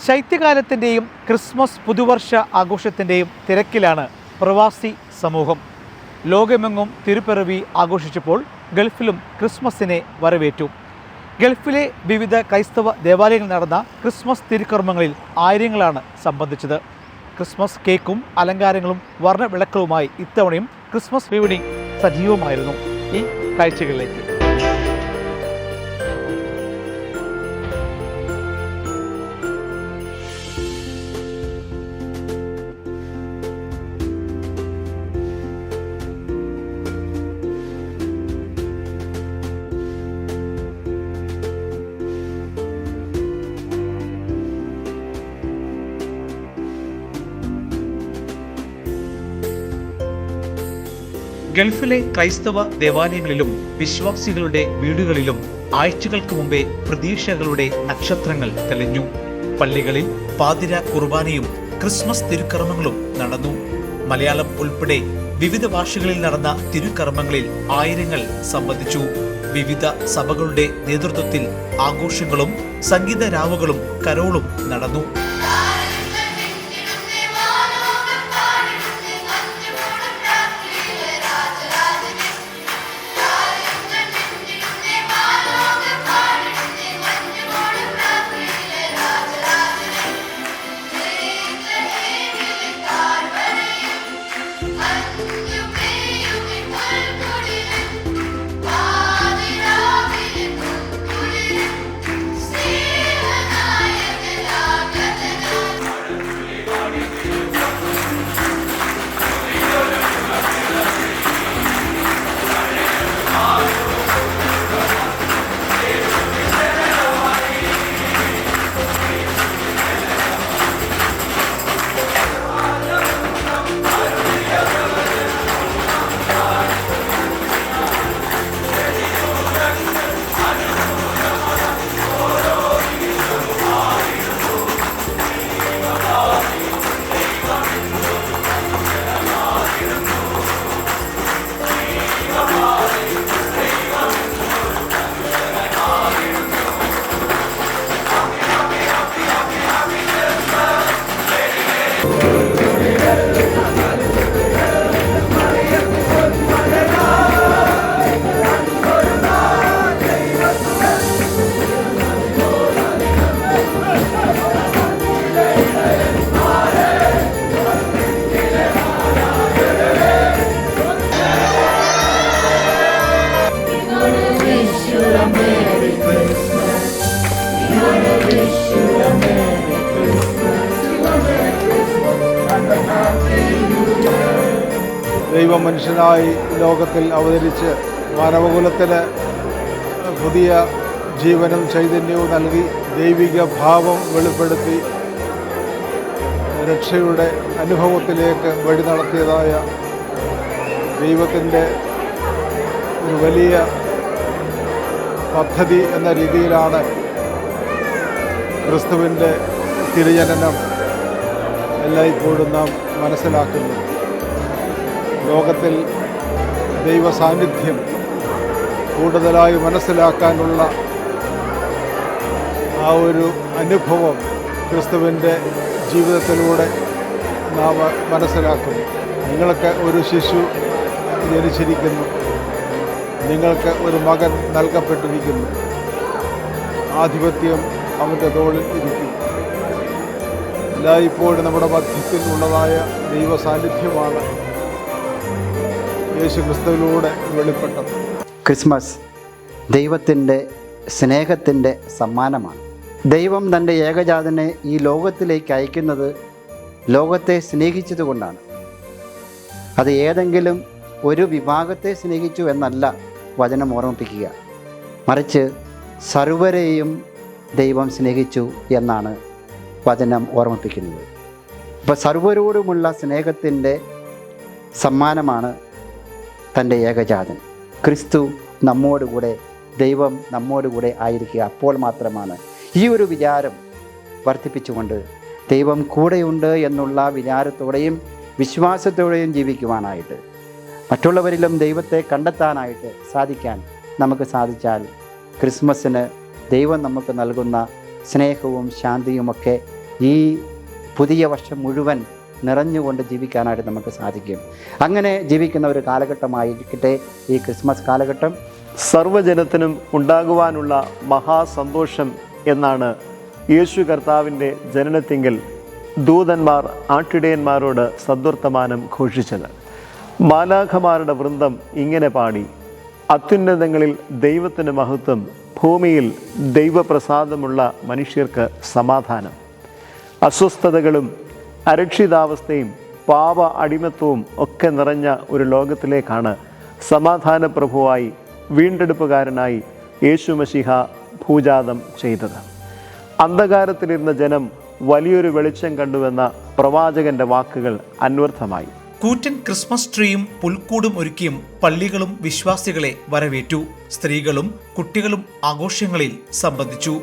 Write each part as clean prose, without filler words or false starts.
ശൈത്യകാലത്തിൻ്റെയും Christmas പുതുവർഷ ആഘോഷത്തിൻ്റെയും തിരക്കിലാണ് പ്രവാസി സമൂഹം. ലോകമെങ്ങും തിരുപ്പിറവി ആഘോഷിച്ചപ്പോൾ ഗൾഫിലും ക്രിസ്മസിനെ വരവേറ്റു. ഗൾഫിലെ വിവിധ ക്രൈസ്തവ ദേവാലയങ്ങളിൽ നടന്ന ക്രിസ്മസ് തിരുക്കർമ്മങ്ങളിൽ ആയിരങ്ങളാണ് സംബന്ധിച്ചത്. ക്രിസ്മസ് കേക്കും അലങ്കാരങ്ങളും വർണ്ണവിളക്കുകളുമായി ഇത്തവണയും ക്രിസ്മസ് ഈവനിംഗ് സജീവമായിരുന്നു. ഈ കാഴ്ചകളിലേക്ക് ഗൾഫിലെ ക്രൈസ്തവ ദേവാലയങ്ങളിലും വിശ്വാസികളുടെ വീടുകളിലും ആഴ്ചകൾക്ക് മുമ്പേ പ്രതീക്ഷകളുടെ നക്ഷത്രങ്ങൾ തെളിഞ്ഞു. പള്ളികളിൽ പാതിര കുർബാനയും ക്രിസ്മസ് തിരുക്കർമ്മങ്ങളും നടന്നു. മലയാളം ഉൾപ്പെടെ വിവിധ ഭാഷകളിൽ നടന്ന തിരുക്കർമ്മങ്ങളിൽ ആയിരങ്ങൾ സംബന്ധിച്ചു. വിവിധ സഭകളുടെ നേതൃത്വത്തിൽ ആഘോഷങ്ങളും സംഗീത രാവുകളും കരോളും നടന്നു. ദൈവം മനുഷ്യനായി ലോകത്തിൽ അവതരിച്ച് മാനവകുലത്തിന് പുതിയ ജീവനും ചൈതന്യവും നൽകി ദൈവിക ഭാവം വെളിപ്പെടുത്തി രക്ഷയുടെ അനുഭവത്തിലേക്ക് വഴി നടത്തിയതായ ദൈവത്തിൻ്റെ ഒരു വലിയ പദ്ധതി എന്ന രീതിയിലാണ് ക്രിസ്തുവിൻ്റെ തിരുജനനം എല്ലായ്പ്പോഴും നാം മനസ്സിലാക്കുന്നത്. ലോകത്തിൽ ദൈവ സാന്നിധ്യം കൂടുതലായി മനസ്സിലാക്കാനുള്ള ആ ഒരു അനുഭവം ക്രിസ്തുവിൻ്റെ ജീവിതത്തിലൂടെ നാം മനസ്സിലാക്കുന്നു. നിങ്ങൾക്ക് ഒരു ശിശു ജനിച്ചിരിക്കുന്നു, നിങ്ങൾക്ക് ഒരു മകൻ നൽകപ്പെട്ടിരിക്കുന്നു, ആധിപത്യം അവൻ്റെ തോളിൽ ഇരിക്കുന്നു. എല്ലായ്പ്പോഴും നമ്മുടെ മധ്യത്തിൽ ഉള്ളതായ ദൈവ സാന്നിധ്യമാണ് യേശു ക്രിസ്തുവിലൂടെ വെളിപ്പെട്ടത്. ക്രിസ്മസ് ദൈവത്തിൻ്റെ സ്നേഹത്തിൻ്റെ സമ്മാനമാണ്. ദൈവം തൻ്റെ ഏകജാതനെ ഈ ലോകത്തിലേക്ക് അയക്കുന്നത് ലോകത്തെ സ്നേഹിച്ചതുകൊണ്ടാണ്. അത് ഏതെങ്കിലും ഒരു വിഭാഗത്തെ സ്നേഹിച്ചു എന്നല്ല വചനം ഓർമ്മിപ്പിക്കുക, മറിച്ച് സർവരെയും ദൈവം സ്നേഹിച്ചു എന്നാണ് വചനം ഓർമ്മിപ്പിക്കുന്നത്. അപ്പോൾ സർവരോടുമുള്ള സ്നേഹത്തിൻ്റെ സമ്മാനമാണ് തൻ്റെ ഏകജാതൻ. ക്രിസ്തു നമ്മോടുകൂടെ, ദൈവം നമ്മോടുകൂടെ ആയിരിക്കുക. അപ്പോൾ മാത്രമാണ് ഈ ഒരു വിചാരം വർദ്ധിപ്പിച്ചുകൊണ്ട് ദൈവം കൂടെയുണ്ട് എന്നുള്ള വിചാരത്തോടെയും വിശ്വാസത്തോടെയും ജീവിക്കുവാനായിട്ട്, മറ്റുള്ളവരിലും ദൈവത്തെ കണ്ടെത്താനായിട്ട് നമുക്ക് സാധിച്ചാൽ ക്രിസ്മസിന് ദൈവം നമുക്ക് നൽകുന്ന സ്നേഹവും ശാന്തിയുമൊക്കെ ഈ പുതിയ വർഷം മുഴുവൻ നിറഞ്ഞുകൊണ്ട് ജീവിക്കാനായിട്ട് നമുക്ക് സാധിക്കും. അങ്ങനെ ജീവിക്കുന്ന ഒരു കാലഘട്ടമായിരിക്കട്ടെ ഈ ക്രിസ്മസ് കാലഘട്ടം. സർവ്വജനത്തിനും ഉണ്ടാകുവാനുള്ള മഹാസന്തോഷം എന്നാണ് യേശു കർത്താവിൻ്റെ ജനനത്തിങ്കൽ ദൂതന്മാർ ആട്ടിടയന്മാരോട് സദ്വർത്തമാനം ഘോഷിച്ചത്. മാലാഖമാരുടെ വൃന്ദം ഇങ്ങനെ പാടി: അത്യുന്നതങ്ങളിൽ ദൈവത്തിന് മഹത്വം, ഭൂമിയിൽ ദൈവപ്രസാദമുള്ള മനുഷ്യർക്ക് സമാധാനം. അസ്വസ്ഥതകളും അരക്ഷിതാവസ്ഥയും പാപ അടിമത്വവും ഒക്കെ നിറഞ്ഞ ഒരു ലോകത്തിലേക്കാണ് സമാധാന പ്രഭുവായി വീണ്ടെടുപ്പുകാരനായി യേശു മശിഹ ഭൂജാതം ചെയ്തത്. അന്ധകാരത്തിലിരുന്ന ജനം വലിയൊരു വെളിച്ചം കണ്ടുവെന്ന പ്രവാചകന്റെ വാക്കുകൾ അന്വർത്ഥമായി. കൂറ്റൻ ക്രിസ്മസ് ട്രീയും പുൽക്കൂടും ഒരുക്കിയും പള്ളികളും വിശ്വാസികളെ വരവേറ്റു. സ്ത്രീകളും കുട്ടികളും ആഘോഷങ്ങളിൽ സംബന്ധിച്ചു.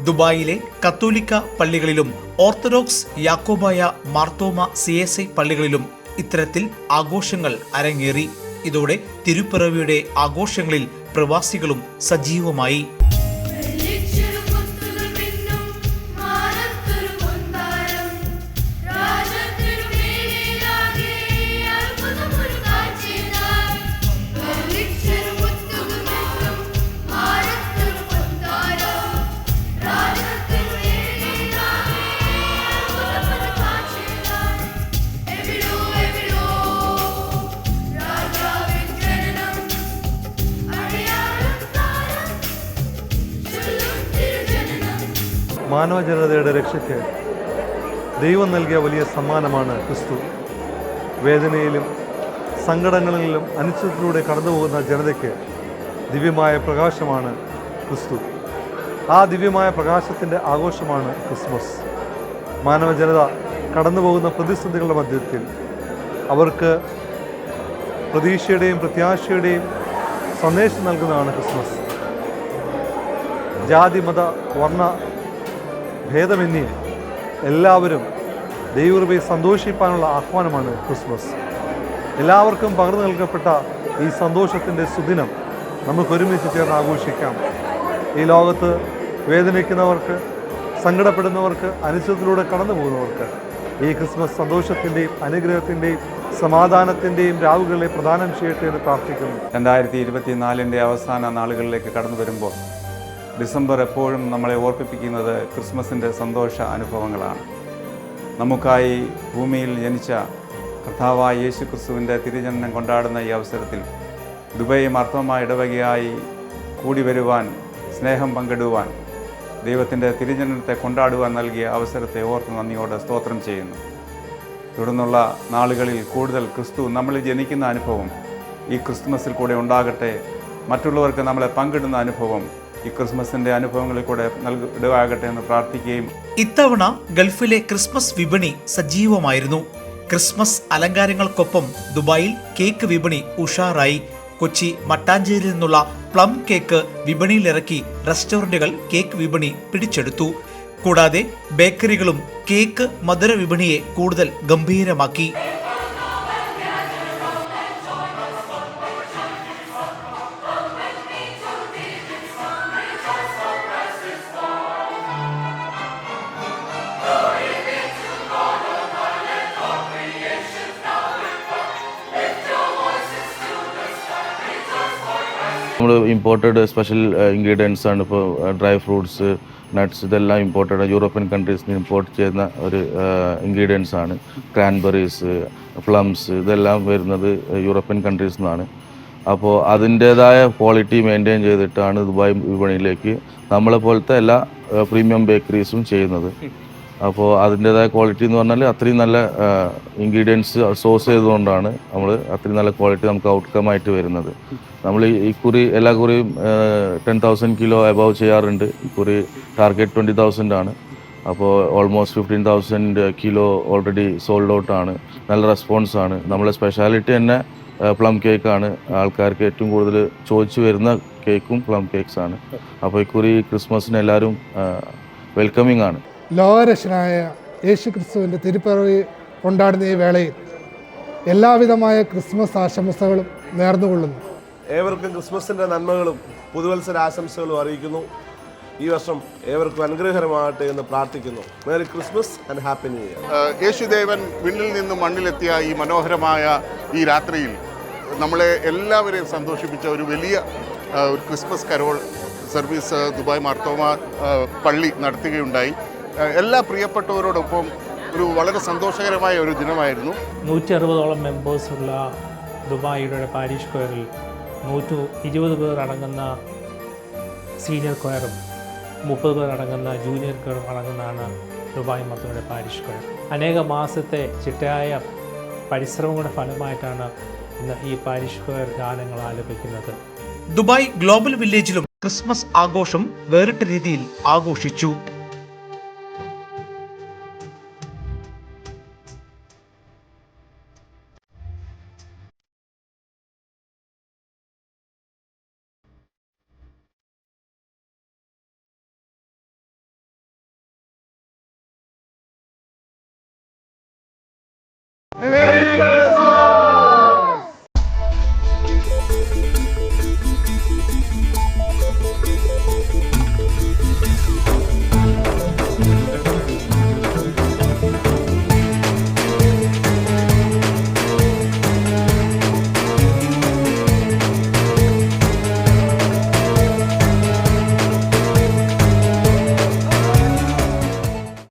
ദുബായിലെ കത്തോലിക്ക പള്ളികളിലും ഓർത്തഡോക്സ് യാക്കോബായ മാർത്തോമ CSI പള്ളികളിലും ഇത്തരത്തിൽ ആഘോഷങ്ങൾ അരങ്ങേറി. ഇതോടെ തിരുപ്പിറവിയുടെ ആഘോഷങ്ങളിൽ പ്രവാസികളും സജീവമായി. മാനവജനതയുടെ രക്ഷയ്ക്ക് ദൈവം നൽകിയ വലിയ സമ്മാനമാണ് ക്രിസ്തു. വേദനയിലും സങ്കടങ്ങളിലും അനിശ്ചിതത്തിലൂടെ കടന്നുപോകുന്ന ജനതയ്ക്ക് ദിവ്യമായ പ്രകാശമാണ് ക്രിസ്തു. ആ ദിവ്യമായ പ്രകാശത്തിൻ്റെ ആഘോഷമാണ് ക്രിസ്മസ്. മാനവജനത കടന്നുപോകുന്ന പ്രതിസന്ധികളുടെ മധ്യത്തിൽ അവർക്ക് പ്രതീക്ഷയുടെയും പ്രത്യാശയുടെയും സന്ദേശം നൽകുന്നതാണ് ക്രിസ്മസ്. ജാതി മത വർണ്ണ ഭേദമന്യേ എല്ലാവരും ദൈവകൃപയിൽ സന്തോഷിപ്പാനുള്ള ആഹ്വാനമാണ് ക്രിസ്മസ്. എല്ലാവർക്കും പകർന്നു നൽകപ്പെട്ട ഈ സന്തോഷത്തിൻ്റെ സുദിനം നമുക്കൊരുമിച്ച് ചേർന്ന് ആഘോഷിക്കാം. ഈ ലോകത്ത് വേദനിക്കുന്നവർക്ക്, സങ്കടപ്പെടുന്നവർക്ക്, അനിശ്ചിതത്തിലൂടെ കടന്നു പോകുന്നവർക്ക് ഈ ക്രിസ്മസ് സന്തോഷത്തിൻ്റെയും അനുഗ്രഹത്തിൻ്റെയും സമാധാനത്തിൻ്റെയും രാവുകളെ പ്രദാനം ചെയ്യട്ടെ എന്ന് പ്രാർത്ഥിക്കുന്നു. 2024 അവസാന നാളുകളിലേക്ക് കടന്നു വരുമ്പോൾ ഡിസംബർ എപ്പോഴും നമ്മളെ ഓർപ്പിപ്പിക്കുന്നത് ക്രിസ്മസിൻ്റെ സന്തോഷ അനുഭവങ്ങളാണ്. നമുക്കായി ഭൂമിയിൽ ജനിച്ച കർത്താവായ യേശു ക്രിസ്തുവിൻ്റെ തിരുജനനം കൊണ്ടാടുന്ന ഈ അവസരത്തിൽ ദുബായ് മാർത്തോമ ഇടവകയായി കൂടി വരുവാൻ, സ്നേഹം പങ്കിടുവാൻ, ദൈവത്തിൻ്റെ തിരുജനനത്തെ കൊണ്ടാടുവാൻ നൽകിയ അവസരത്തെ ഓർത്ത് നന്ദിയോടെ സ്തോത്രം ചെയ്യുന്നു. തുടർന്നുള്ള നാളുകളിൽ കൂടുതൽ ക്രിസ്തു നമ്മളിൽ ജനിക്കുന്ന അനുഭവം ഈ ക്രിസ്മസിൽ കൂടെ ഉണ്ടാകട്ടെ. മറ്റുള്ളവർക്ക് നമ്മളെ പങ്കിടുന്ന അനുഭവം ഈ ക്രിസ്മസിന്റെ അനുഭവങ്ങളിൽ കൂടെ ഇടയാകട്ടെ എന്ന് പ്രാർത്ഥിക്കുകയും. ഇത്തവണ ഗൾഫിലെ ക്രിസ്മസ് വിപണി സജീവമായിരുന്നു. ക്രിസ്മസ് അലങ്കാരങ്ങൾക്കൊപ്പം ദുബായിൽ കേക്ക് വിപണി ഉഷാറായി. കൊച്ചി മട്ടാഞ്ചേരിയിൽ നിന്നുള്ള പ്ലം കേക്ക് വിപണിയിലിറക്കി റെസ്റ്റോറന്റുകൾ കേക്ക് വിപണി പിടിച്ചെടുത്തു. കൂടാതെ ബേക്കറികളും കേക്ക് മധുര വിപണിയെ കൂടുതൽ ഗംഭീരമാക്കി. നമ്മൾ ഇമ്പോർട്ടഡ് സ്പെഷ്യൽ ഇൻഗ്രീഡിയൻസ് ആണ്. ഇപ്പോൾ ഡ്രൈ ഫ്രൂട്ട്സ്, നട്ട്സ് ഇതെല്ലാം ഇമ്പോർട്ടഡ് യൂറോപ്യൻ കൺട്രീസിൽ നിന്ന് ഇമ്പോർട്ട് ചെയ്യുന്ന ഒരു ഇൻഗ്രീഡിയൻസ് ആണ്. ക്രാൻബെറീസ്, പ്ലംസ് ഇതെല്ലാം വരുന്നത് യൂറോപ്യൻ കൺട്രീസിൽ നിന്നാണ്. അപ്പോൾ അതിൻ്റേതായ ക്വാളിറ്റി മെയിൻറ്റെയിൻ ചെയ്തിട്ടാണ് ദുബായ് വിപണിയിലേക്ക് നമ്മളെ പോലത്തെ എല്ലാ പ്രീമിയം ബേക്കറീസും ചെയ്യുന്നത്. അപ്പോൾ അതിൻ്റേതായ ക്വാളിറ്റി എന്ന് പറഞ്ഞാൽ അത്രയും നല്ല ഇൻഗ്രീഡിയൻസ് സോഴ്സ് ചെയ്തുകൊണ്ടാണ് നമ്മൾ അത്രയും നല്ല ക്വാളിറ്റി നമുക്ക് ഔട്ട്കം ആയിട്ട് വരുന്നത്. നമ്മൾ ഈ കുറി എല്ലാ കുറിയും 10,000 കിലോ അബവ് ചെയ്യാറുണ്ട്. ഈ കുറി ടാർഗറ്റ് 20,000 ആണ്. അപ്പോൾ ഓൾമോസ്റ്റ് 15,000 കിലോ ഓൾറെഡി സോൾഡ് ഔട്ടാണ്. നല്ല റെസ്പോൺസാണ്. നമ്മളെ സ്പെഷ്യാലിറ്റി തന്നെ പ്ലം കേക്കാണ്. ആൾക്കാർക്ക് ഏറ്റവും കൂടുതൽ ചോദിച്ചു വരുന്ന കേക്കും പ്ലം കേക്ക്സ് ആണ്. അപ്പോൾ ഈ കുറി ക്രിസ്മസിന് എല്ലാവരും വെൽക്കമിങ് ആണ്. ലോകരക്ഷനായ യേശു ക്രിസ്തുവിൻ്റെ തിരുപ്പിറവി കൊണ്ടാടുന്ന ഈ വേളയിൽ എല്ലാവിധമായ ക്രിസ്മസ് ആശംസകളും നേർന്നുകൊള്ളുന്നു. ഏവർക്കും ക്രിസ്മസിൻ്റെ നന്മകളും പുതുവത്സര ആശംസകളും അറിയിക്കുന്നു. ഈ വർഷം ഏവർക്കും അനുഗ്രഹകരമാകട്ടെ എന്ന് പ്രാർത്ഥിക്കുന്നു. Merry Christmas and happy new year. യേശുദേവൻ വിണ്ണിൽ നിന്ന് മണ്ണിലെത്തിയ ഈ മനോഹരമായ ഈ രാത്രിയിൽ നമ്മളെ എല്ലാവരെയും സന്തോഷിപ്പിച്ച ഒരു വലിയ ഒരു Christmas Carol service Dubai Marthoma പള്ളി നടത്തുകയുണ്ടായി. എല്ലാ പ്രിയപ്പെട്ടവരോടൊപ്പം ഒരു വളരെ സന്തോഷകരമായ ഒരു ദിനമായിരുന്നു. 160ഓളം മെമ്പേഴ്സുള്ള ദുബായിയുടെ പാരിഷ് കൊയറിൽ 120 പേർ അടങ്ങുന്ന സീനിയർ കൊയറും 30 പേർ അടങ്ങുന്ന ജൂനിയർ കൊയറും അടങ്ങുന്നതാണ് ദുബായ് മാർത്തോമയുടെ പാരിഷ് കൊയർ. അനേക മാസത്തെ ചിട്ടയായ പരിശ്രമങ്ങളുടെ ഫലമായിട്ടാണ് ഇന്ന് ഈ പാരിഷ് കൊയർ ഗാനങ്ങൾ ആലപിക്കുന്നത്. ദുബായ് ഗ്ലോബൽ വില്ലേജിലും ക്രിസ്മസ് ആഘോഷം വേറിട്ട രീതിയിൽ ആഘോഷിച്ചു. Merry Christmas!